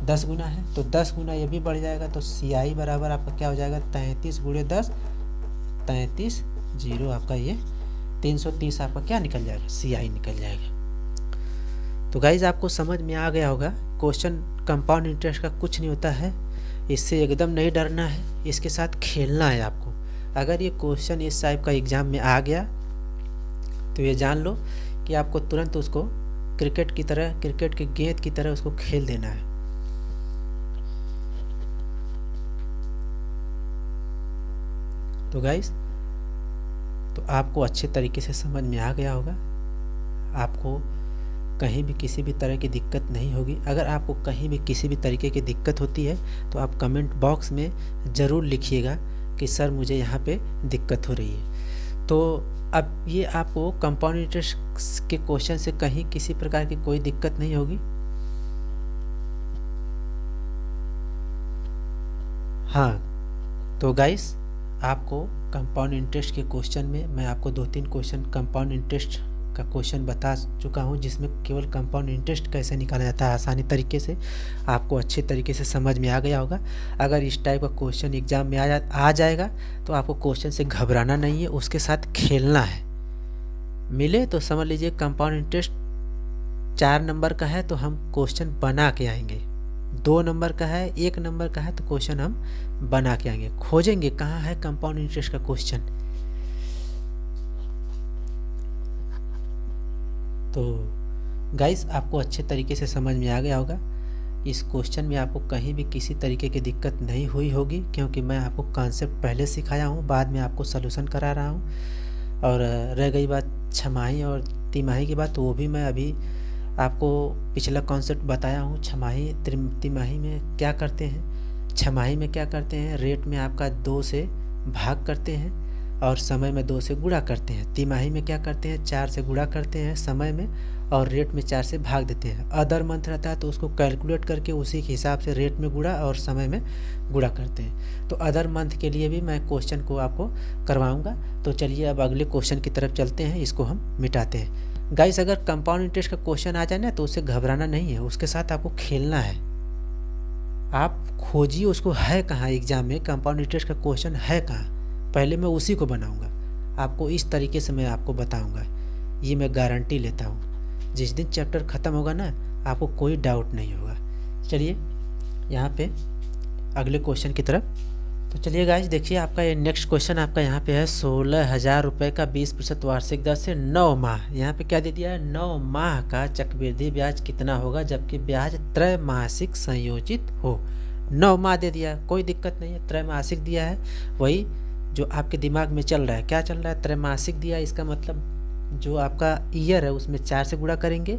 10 गुना है, तो 10 गुना ये भी बढ़ जाएगा। तो CI बराबर आपका क्या हो जाएगा 33 गुणे 10, 33 0 आपका ये 330 आपका क्या निकल जाएगा CI निकल जाएगा। तो गाइज आपको समझ में आ गया होगा, क्वेश्चन कंपाउंड इंटरेस्ट का कुछ नहीं होता है, इससे एकदम नहीं डरना है, इसके साथ खेलना है आपको। अगर ये क्वेश्चन इस टाइप का एग्जाम में आ गया तो ये जान लो कि आपको तुरंत उसको क्रिकेट की तरह, क्रिकेट के गेंद की तरह उसको खेल देना है। तो गाइस तो आपको अच्छे तरीके से समझ में आ गया होगा। आपको कहीं भी किसी भी तरह की दिक्कत नहीं होगी। अगर आपको कहीं भी किसी भी तरीके की दिक्कत होती है तो आप कमेंट बॉक्स में ज़रूर लिखिएगा कि सर मुझे यहाँ पे दिक्कत हो रही है। तो अब ये आपको कंपाउंड इंटरेस्ट के क्वेश्चन से कहीं किसी प्रकार की कोई दिक्कत नहीं होगी। हाँ, तो गाइस आपको कंपाउंड इंटरेस्ट के क्वेश्चन में मैं आपको 2-3 क्वेश्चन कंपाउंड इंटरेस्ट का क्वेश्चन बता चुका हूँ, जिसमें केवल कंपाउंड इंटरेस्ट कैसे निकाला जाता है आसानी तरीके से आपको अच्छे तरीके से समझ में आ गया होगा। अगर इस टाइप का क्वेश्चन एग्जाम में आ जाएगा तो आपको क्वेश्चन से घबराना नहीं है, उसके साथ खेलना है। मिले तो समझ लीजिए कंपाउंड इंटरेस्ट 4 नंबर का है तो हम क्वेश्चन बना के आएंगे, 2 नंबर का है, 1 नंबर का है तो क्वेश्चन हम बना के आएंगे, खोजेंगे कहाँ है कंपाउंड इंटरेस्ट का क्वेश्चन। तो गाइस आपको अच्छे तरीके से समझ में आ गया होगा। इस क्वेश्चन में आपको कहीं भी किसी तरीके की दिक्कत नहीं हुई होगी, क्योंकि मैं आपको कॉन्सेप्ट पहले सिखाया हूँ, बाद में आपको सलूशन करा रहा हूँ। और रह गई बात छमाही और तिमाही की बात, तो वो भी मैं अभी आपको पिछला कॉन्सेप्ट बताया हूँ। छमाही तिमाही में क्या करते हैं, छमाही में क्या करते हैं, रेट में आपका 2 से भाग करते हैं और समय में 2 से गुणा करते हैं। तिमाही में क्या करते हैं, 4 से गुणा करते हैं समय में और रेट में 4 से भाग देते हैं। अदर मंथ रहता है तो उसको कैलकुलेट करके उसी के हिसाब से रेट में गुणा और समय में गुणा करते हैं। तो अदर मंथ के लिए भी मैं क्वेश्चन को आपको करवाऊंगा। तो चलिए अब अगले क्वेश्चन की तरफ चलते हैं, इसको हम मिटाते हैं। गाइस अगर कंपाउंड इंटरेस्ट का क्वेश्चन आ जाए ना तो उससे घबराना नहीं है, उसके साथ आपको खेलना है। आप खोजिए उसको है कहाँ, एग्जाम में कंपाउंड इंटरेस्ट का क्वेश्चन है कहाँ, पहले मैं उसी को बनाऊंगा। आपको इस तरीके से मैं आपको बताऊंगा, ये मैं गारंटी लेता हूँ। जिस दिन चैप्टर ख़त्म होगा ना आपको कोई डाउट नहीं होगा। चलिए यहाँ पे अगले क्वेश्चन की तरफ। तो चलिए गाइस देखिए आपका ये नेक्स्ट क्वेश्चन आपका यहाँ पे है 16,000 रुपये का 20% वार्षिक दर से 9 माह। यहाँ पे क्या दे दिया है, 9 माह का चक्रवृद्धि ब्याज कितना होगा जबकि ब्याज त्रैमासिक संयोजित हो। 9 माह दे दिया, कोई दिक्कत नहीं है, त्रैमासिक दिया है, वही जो आपके दिमाग में चल रहा है। क्या चल रहा है, त्रैमासिक दिया, इसका मतलब जो आपका ईयर है उसमें 4 से गुणा करेंगे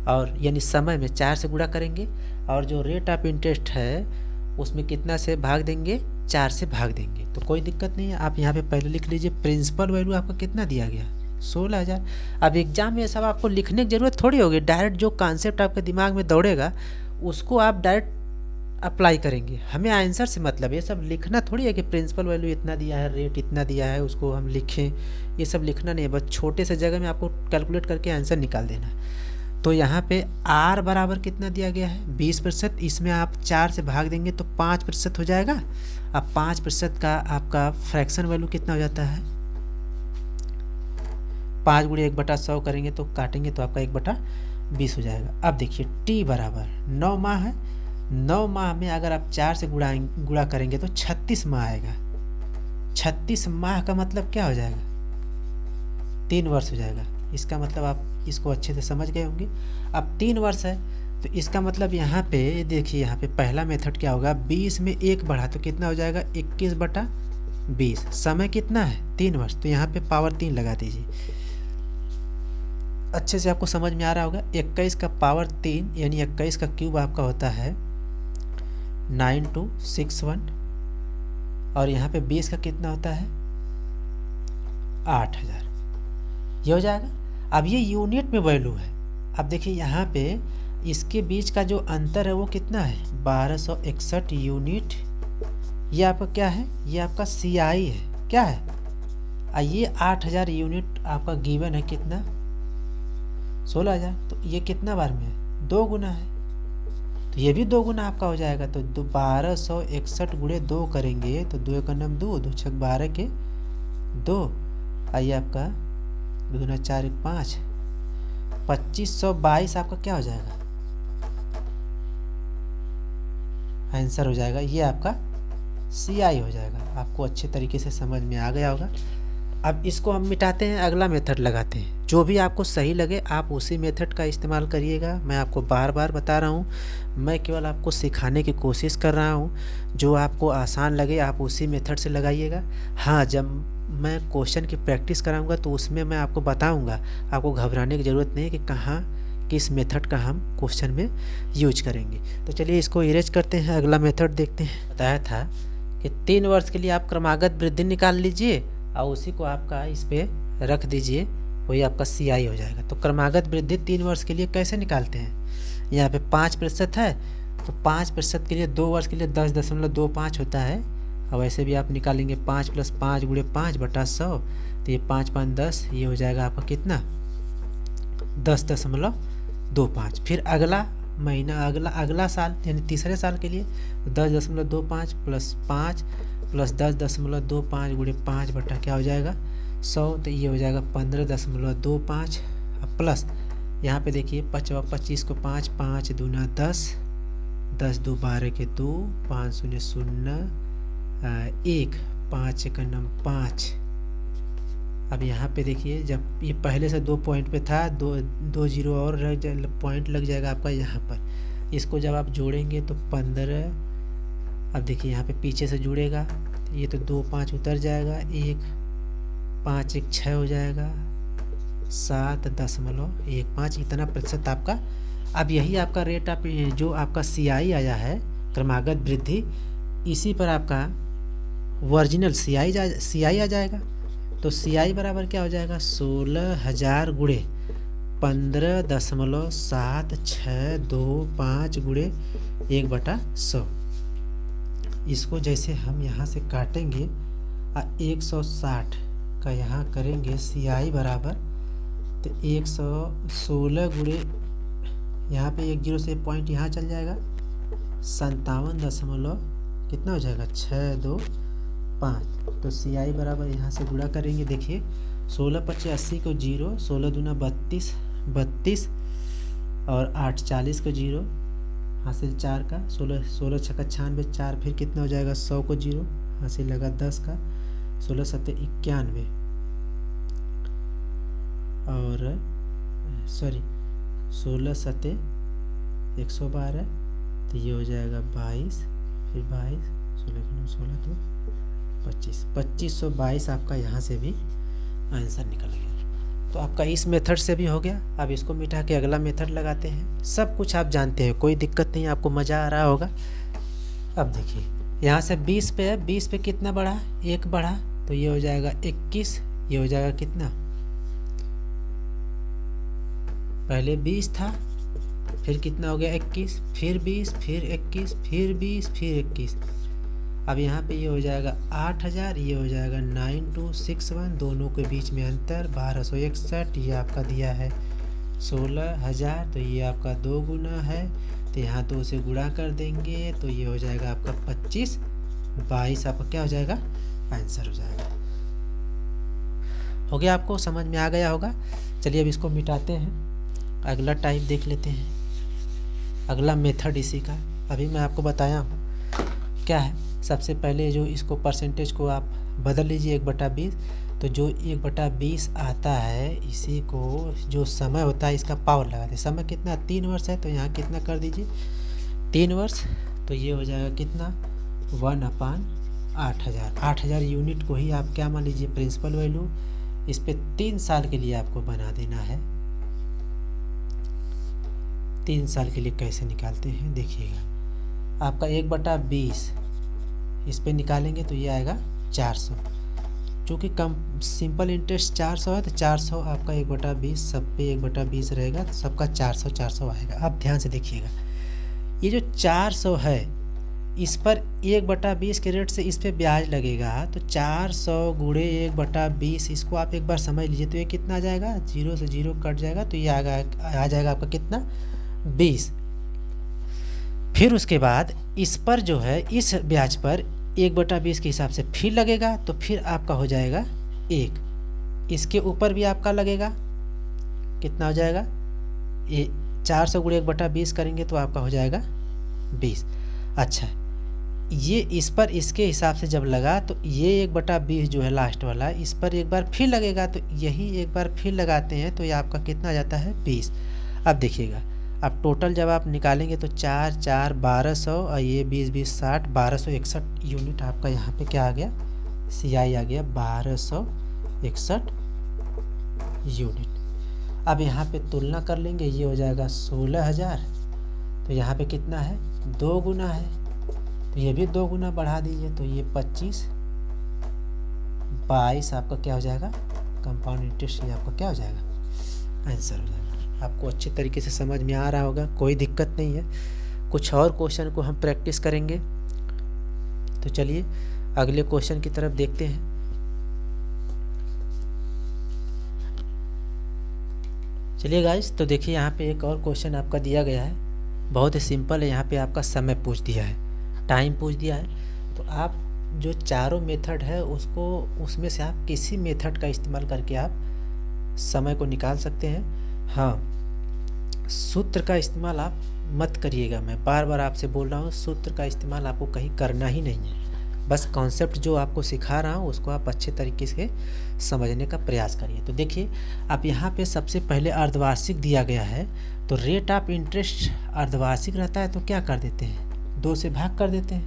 और यानी समय में 4 से गुणा करेंगे और जो रेट ऑफ इंटरेस्ट है उसमें कितना से भाग देंगे, 4 से भाग देंगे। तो कोई दिक्कत नहीं है, आप यहाँ पे पहले लिख लीजिए प्रिंसिपल वैल्यू आपका कितना दिया गया, 16,000। अब एग्जाम में सब आपको लिखने की ज़रूरत थोड़ी होगी, डायरेक्ट जो कॉन्सेप्ट आपके दिमाग में दौड़ेगा उसको आप डायरेक्ट अप्लाई करेंगे। हमें आंसर से मतलब, ये सब लिखना थोड़ी है कि प्रिंसिपल वैल्यू इतना दिया है, रेट इतना दिया है, उसको हम लिखें, ये सब लिखना नहीं है। बस छोटे से जगह में आपको कैलकुलेट करके आंसर निकाल देना है। तो यहाँ पे R बराबर कितना दिया गया है, 20%। इसमें आप 4 से भाग देंगे तो 5% हो जाएगा। अब 5% का आपका फ्रैक्शन वैल्यू कितना हो जाता है, 5 × 1/100 करेंगे तो काटेंगे तो आपका 1/20 हो जाएगा। अब देखिए T बराबर 9 माह है, 9 माह में अगर आप 4 से गुणा करेंगे तो 36 माह आएगा। 36 माह का मतलब क्या हो जाएगा, 3 वर्ष हो जाएगा। इसका मतलब आप इसको अच्छे से समझ गए होंगे। अब 3 वर्ष है तो इसका मतलब यहाँ पे देखिए, यहाँ पे पहला मेथड क्या होगा, 20 में 1 बढ़ा तो कितना हो जाएगा, 21/20। समय कितना है, 3 वर्ष, तो यहाँ पे पावर 3 लगा दीजिए। अच्छे से आपको समझ में आ रहा होगा। 21 का पावर 3 यानी 21 का क्यूब आपका होता है 9261 और यहाँ पे 20 का कितना होता है 8000, ये हो जाएगा। अब ये यूनिट में वैल्यू है। अब देखिए यहाँ पे इसके बीच का जो अंतर है वो कितना है, 1261 यूनिट। ये आपका क्या है, ये आपका CI है, क्या है, ये 8000 यूनिट आपका गिवन है, कितना 16,000। तो ये कितना बार में है, 2 गुना है, तो ये भी 2 गुना आपका हो जाएगा। तो 1261 × 2 करेंगे तो 2 का नाम 2, 2 छक 12 के 2, आइए आपका 2 दूना 4 1 5, 2522 आपका क्या हो जाएगा, आंसर हो जाएगा। ये आपका CI हो जाएगा। आपको अच्छे तरीके से समझ में आ गया होगा। अब इसको हम मिटाते हैं, अगला मेथड लगाते हैं। जो भी आपको सही लगे आप उसी मेथड का इस्तेमाल करिएगा। मैं आपको बार बार बता रहा हूँ, मैं केवल आपको सिखाने की कोशिश कर रहा हूँ। जो आपको आसान लगे आप उसी मेथड से लगाइएगा। हाँ, जब मैं क्वेश्चन की प्रैक्टिस कराऊंगा तो उसमें मैं आपको बताऊंगा, आपको घबराने की ज़रूरत नहीं है कि कहाँ किस मेथड का हम क्वेश्चन में यूज करेंगे। तो चलिए इसको इरेज करते हैं, अगला मेथड देखते हैं। बताया था कि 3 वर्ष के लिए आप क्रमागत वृद्धि निकाल लीजिए और उसी को आपका इस पर रख दीजिए, वही आपका CI हो जाएगा। तो क्रमागत वृद्धि 3 वर्ष के लिए कैसे निकालते हैं, यहाँ पे 5% है तो 5% के लिए 2 वर्ष के लिए 10.25 होता है। और वैसे भी आप निकालेंगे 5 + 5 × 5/100, तो ये 5 × 5 = 10, ये हो जाएगा आपका कितना 10.25। फिर अगला महीना अगला साल यानी तीसरे साल के लिए 10.25 + 5 + 10.25 × 5 बटा क्या हो जाएगा 100, तो ये हो जाएगा 15.25। प्लस यहाँ पे देखिए 25 को 5 5 दूना 10 10 2 12 के 2 5 0 0 1 5 1 9 5। अब यहाँ पे देखिए जब ये पहले से 2 पॉइंट पे था, दो जीरो और पॉइंट लग जाएगा आपका यहाँ पर। इसको जब आप जोड़ेंगे तो 15। अब देखिए यहाँ पे पीछे से जुड़ेगा, ये तो 2 5 उतर जाएगा, 1 5 1 6 हो जाएगा, 7.15 इतना प्रतिशत आपका। अब यही आपका रेट आप जो आपका CI आया है क्रमागत वृद्धि, इसी पर आपका ओरिजिनल CI आ जाएगा। तो CI बराबर क्या हो जाएगा 16,000 × 15.762 × 1/100। इसको जैसे हम यहाँ से काटेंगे 160 का यहाँ करेंगे CI बराबर, तो 116 × यहाँ पे 1 0 से पॉइंट यहाँ चल जाएगा 57 कितना हो जाएगा 625। तो CI बराबर यहाँ से गुणा करेंगे, देखिए 16 × 25 80 को 0, 16 दूना 32 32 और 8 40 को 0 हासिल 4 का 16 16 6 96 4, फिर कितना हो जाएगा 100 को 0 हासिल लगा 10 का 16 7 91 और 16 7 112, तो ये हो जाएगा 22, फिर 22 16 16 तो 25 2522 आपका यहाँ से भी आंसर निकल गया। तो आपका इस मेथड से भी हो गया। अब इसको मिटा के अगला मेथड लगाते हैं। सब कुछ आप जानते हैं, कोई दिक्कत नहीं, आपको मज़ा आ रहा होगा। अब देखिए यहाँ से 20 पे है, 20 पे कितना बढ़ा 1 बढ़ा, तो ये हो जाएगा 21, ये हो जाएगा कितना पहले 20 था, फिर कितना हो गया 21, फिर 20, फिर 21, फिर 20, फिर 21। अब यहाँ पे ये हो जाएगा 8,000, ये हो जाएगा 9261, दोनों के बीच में अंतर 1261। ये आपका दिया है 16,000, तो ये आपका 2 गुना है, तो यहाँ 2 से गुणा कर देंगे, तो ये हो जाएगा आपका 25 22 आपका क्या हो जाएगा आंसर हो जाएगा। हो गया, आपको समझ में आ गया होगा। चलिए अब इसको मिटाते हैं, अगला टाइप देख लेते हैं, अगला मेथड इसी का अभी मैं आपको बताया हूँ क्या है। सबसे पहले जो इसको परसेंटेज को आप बदल लीजिए 1/20, तो जो 1/20 आता है इसी को जो समय होता है इसका पावर लगा दें। समय कितना 3 वर्ष है, तो यहाँ कितना कर दीजिए 3 वर्ष, तो ये हो जाएगा कितना 1/8000। 8000 यूनिट को ही आप क्या मान लीजिए प्रिंसिपल वैल्यू, इस पे 3 साल के लिए आपको बना देना है। 3 साल के लिए कैसे निकालते हैं देखिएगा, आपका 1/20 इस पे निकालेंगे तो ये आएगा 400। चूँकि कम सिंपल इंटरेस्ट 400 है, तो 400 आपका 1/20 सब पे 1/20 रहेगा, तो सबका 400 आएगा। अब ध्यान से देखिएगा, ये जो 400 है इस पर 1/20 के रेट से इस पे ब्याज लगेगा, तो 400 × 1/20 इसको आप एक बार समझ लीजिए, तो ये कितना आ जाएगा 0 से 0 कट जाएगा, तो ये आ जाएगा आपका कितना 20। फिर उसके बाद इस पर जो है इस ब्याज पर 1/20 के हिसाब से फिर लगेगा, तो फिर आपका हो जाएगा 1। इसके ऊपर भी आपका लगेगा, कितना हो जाएगा ये 400 × 1/20 करेंगे तो आपका हो जाएगा 20। अच्छा, ये इस पर इसके हिसाब से जब लगा तो ये 1/20 जो है लास्ट वाला इस पर एक बार फिर लगेगा, तो यही एक बार फिर लगाते हैं, तो ये आपका कितना आ जाता है 20। अब देखिएगा, अब टोटल जब आप निकालेंगे तो 4 4 1200 और ये 20 20 60 1261 यूनिट आपका यहाँ पे क्या आ गया CI आ गया 1261 यूनिट। अब यहाँ पे तुलना कर लेंगे, ये हो जाएगा 16,000, तो यहाँ पे कितना है 2 गुना है, तो ये भी 2 गुना बढ़ा दीजिए, तो ये 25, 22 आपका क्या हो जाएगा कंपाउंड इंटरेस्ट, ये आपका क्या हो जाएगा आंसर हो जाएगा। आपको अच्छे तरीके से समझ में आ रहा होगा, कोई दिक्कत नहीं है। कुछ और क्वेश्चन को हम प्रैक्टिस करेंगे, तो चलिए अगले क्वेश्चन की तरफ देखते हैं। चलिए गाइस, तो देखिए यहाँ पे एक और क्वेश्चन आपका दिया गया है, बहुत ही सिंपल है। यहाँ पे आपका समय पूछ दिया है, टाइम पूछ दिया है, तो आप जो चारों मेथड है उसमें से आप किसी मेथड का इस्तेमाल करके आप समय को निकाल सकते हैं। हाँ, सूत्र का इस्तेमाल आप मत करिएगा, मैं बार बार आपसे बोल रहा हूँ, सूत्र का इस्तेमाल आपको कहीं करना ही नहीं है। बस कॉन्सेप्ट जो आपको सिखा रहा हूँ उसको आप अच्छे तरीके से समझने का प्रयास करिए। तो देखिए, आप यहाँ पे सबसे पहले अर्धवार्षिक दिया गया है, तो रेट ऑफ इंटरेस्ट अर्धवार्षिक रहता है तो क्या कर देते हैं 2 से भाग कर देते हैं,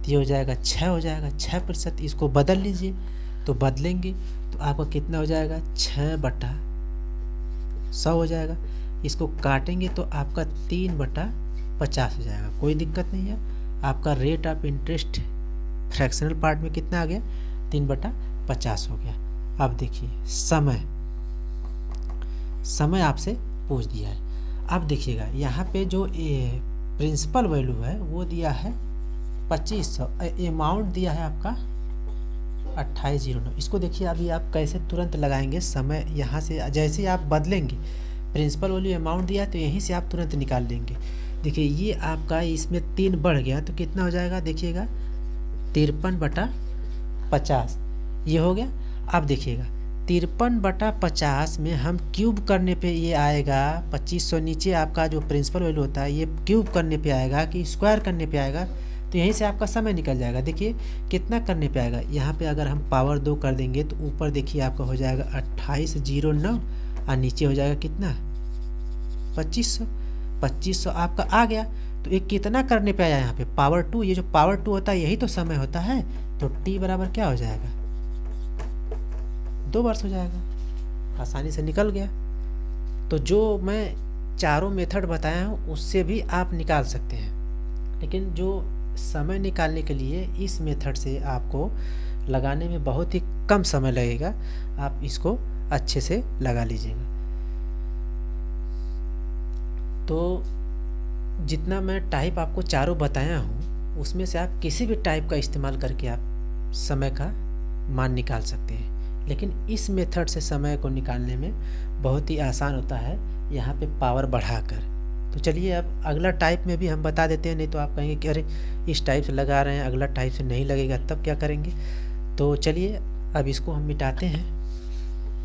तो ये हो जाएगा 6 हो जाएगा 6%। इसको बदल लीजिए, तो बदलेंगे तो आपका कितना हो जाएगा 6/100 हो जाएगा। इसको काटेंगे तो आपका 3/50 हो जाएगा, कोई दिक्कत नहीं है। आपका rate of interest fractional part में कितना आ गया 3/50 हो गया। अब देखिए समय आपसे पूछ दिया है। अब देखिएगा यहाँ पे जो प्रिंसिपल वैल्यू है वो दिया है 2500, अमाउंट दिया है आपका 2809। इसको देखिए अभी आप कैसे तुरंत लगाएंगे, समय यहाँ से जैसे आप बदलेंगे, प्रिंसिपल वैल्यू अमाउंट दिया है तो यहीं से आप तुरंत निकाल लेंगे। देखिए ये आपका इसमें 3 बढ़ गया तो कितना हो जाएगा, देखिएगा 53/50 ये हो गया। अब देखिएगा 53/50 में हम क्यूब करने पे ये आएगा 2500, नीचे आपका जो प्रिंसिपल वैल्यू होता है ये क्यूब करने पे आएगा कि स्क्वायर करने पे आएगा, तो यहीं से आपका समय निकल जाएगा। देखिए कितना करने पे आएगा, यहाँ पे अगर हम पावर 2 कर देंगे तो ऊपर देखिए आपका हो जाएगा 2809 और नीचे हो जाएगा कितना 2500 आपका आ गया। तो ये कितना करने पे आया यहाँ पे पावर 2, ये जो पावर 2 होता है यही तो समय होता है, तो t बराबर क्या हो जाएगा 2 वर्ष हो जाएगा, आसानी से निकल गया। तो जो मैं चारों मेथड बताया हूँ उससे भी आप निकाल सकते हैं, लेकिन जो समय निकालने के लिए इस मेथड से आपको लगाने में बहुत ही कम समय लगेगा, आप इसको अच्छे से लगा लीजिएगा। तो जितना मैं टाइप आपको चारों बताया हूँ उसमें से आप किसी भी टाइप का इस्तेमाल करके आप समय का मान निकाल सकते हैं, लेकिन इस मेथड से समय को निकालने में बहुत ही आसान होता है, यहाँ पे पावर बढ़ाकर। तो चलिए अब अगला टाइप में भी हम बता देते हैं, नहीं तो आप कहेंगे कि अरे इस टाइप से लगा रहे हैं अगला टाइप से नहीं लगेगा तब क्या करेंगे। तो चलिए अब इसको हम मिटाते हैं।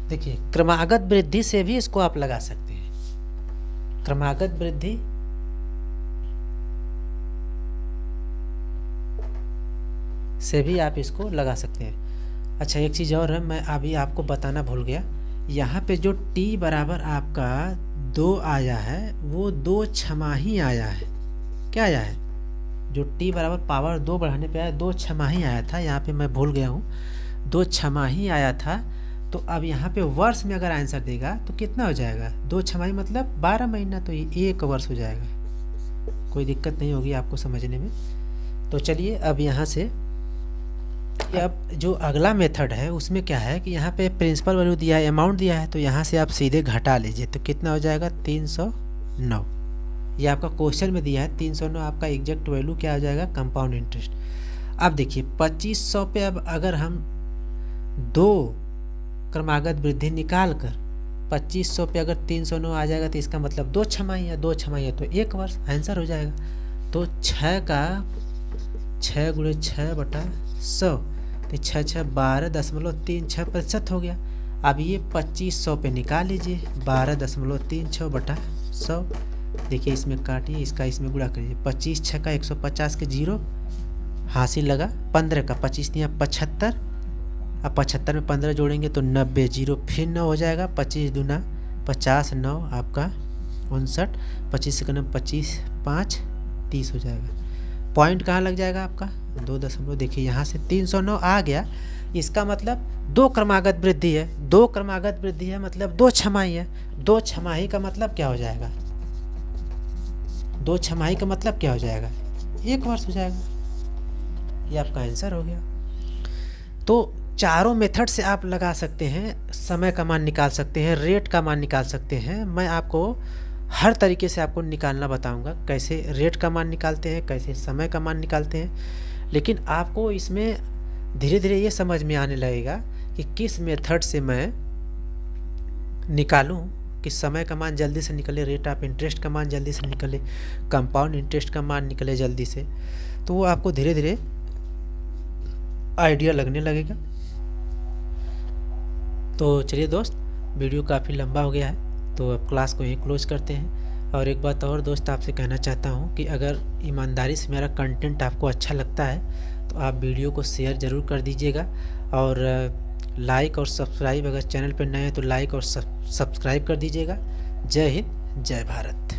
देखिए क्रमागत वृद्धि से भी इसको आप लगा सकते हैं, क्रमागत वृद्धि से भी आप इसको लगा सकते हैं। अच्छा एक चीज़ और है, मैं अभी आपको बताना भूल गया, यहाँ पे जो t बराबर आपका 2 आया है वो 2 छमाही आया है। क्या आया है, जो t बराबर पावर 2 बढ़ाने पे आया 2 छमाही आया था, यहाँ पे मैं भूल गया हूँ 2 छमाही आया था। तो अब यहाँ पे वर्ष में अगर आंसर देगा तो कितना हो जाएगा 2 छमाही मतलब 12 महीना, तो ये 1 वर्ष हो जाएगा, कोई दिक्कत नहीं होगी आपको समझने में। तो चलिए अब यहाँ से अब जो अगला मेथड है उसमें क्या है कि यहाँ पे प्रिंसिपल वैल्यू दिया है, अमाउंट दिया है, तो यहाँ से आप सीधे घटा लीजिए तो कितना हो जाएगा 309। ये आपका क्वेश्चन में दिया है 309, आपका एग्जैक्ट वैल्यू क्या हो जाएगा कंपाउंड इंटरेस्ट। अब देखिए 2500 पे अब अगर हम 2 क्रमागत वृद्धि निकाल कर 2500 पे अगर 309 आ जाएगा तो इसका मतलब 2 छमाही है, 2 छमाही है तो 1 वर्ष आंसर हो जाएगा। तो 6 × 6/100 तो 6×6 12.36% हो गया। अब ये 2500 पे निकाल लीजिए 12.36/100। देखिए इसमें काटिए, इसका इसमें गुणा करिए, 25×6 = 150 के 0 हासिल लगा, 15 का 25 नहीं 75, अब 75 में 15 जोड़ेंगे तो 90, 0 फिर 9 हो जाएगा, 25 दूना 50, 9 आपका 59, 25 से 25, 5 30 हो जाएगा। पॉइंट कहाँ लग जाएगा आपका 2 दशमलव, देखिए यहाँ से 309 आ गया, इसका मतलब 2 क्रमागत वृद्धि है। 2 क्रमागत वृद्धि है मतलब 2 छमाही है। 2 छमाही का मतलब क्या हो जाएगा? 2 छमाही का मतलब क्या हो जाएगा? 1 वर्ष हो जाएगा। ये आपका आंसर हो गया। तो चारों मेथड से आप लगा सकते हैं, समय का मान निकाल सकते हैं, रेट का मान निकाल सकते हैं। मैं आपको हर तरीके से आपको निकालना बताऊंगा, कैसे रेट का मान निकालते हैं, कैसे समय का मान निकालते हैं। लेकिन आपको इसमें धीरे धीरे ये समझ में आने लगेगा कि किस मेथड से मैं निकालूं कि समय का मान जल्दी से निकले, रेट ऑफ इंटरेस्ट का मान जल्दी से निकले, कंपाउंड इंटरेस्ट का मान निकले जल्दी से। तो वो आपको धीरे धीरे आइडिया लगने लगेगा। तो चलिए दोस्त, वीडियो काफ़ी लंबा हो गया है, तो अब क्लास को यहीं क्लोज करते हैं। और एक बात और दोस्त आपसे कहना चाहता हूँ कि अगर ईमानदारी से मेरा कंटेंट आपको अच्छा लगता है तो आप वीडियो को शेयर ज़रूर कर दीजिएगा, और लाइक और सब्सक्राइब, अगर चैनल पर नए हैं तो लाइक और सब्सक्राइब कर दीजिएगा। जय हिंद, जय भारत।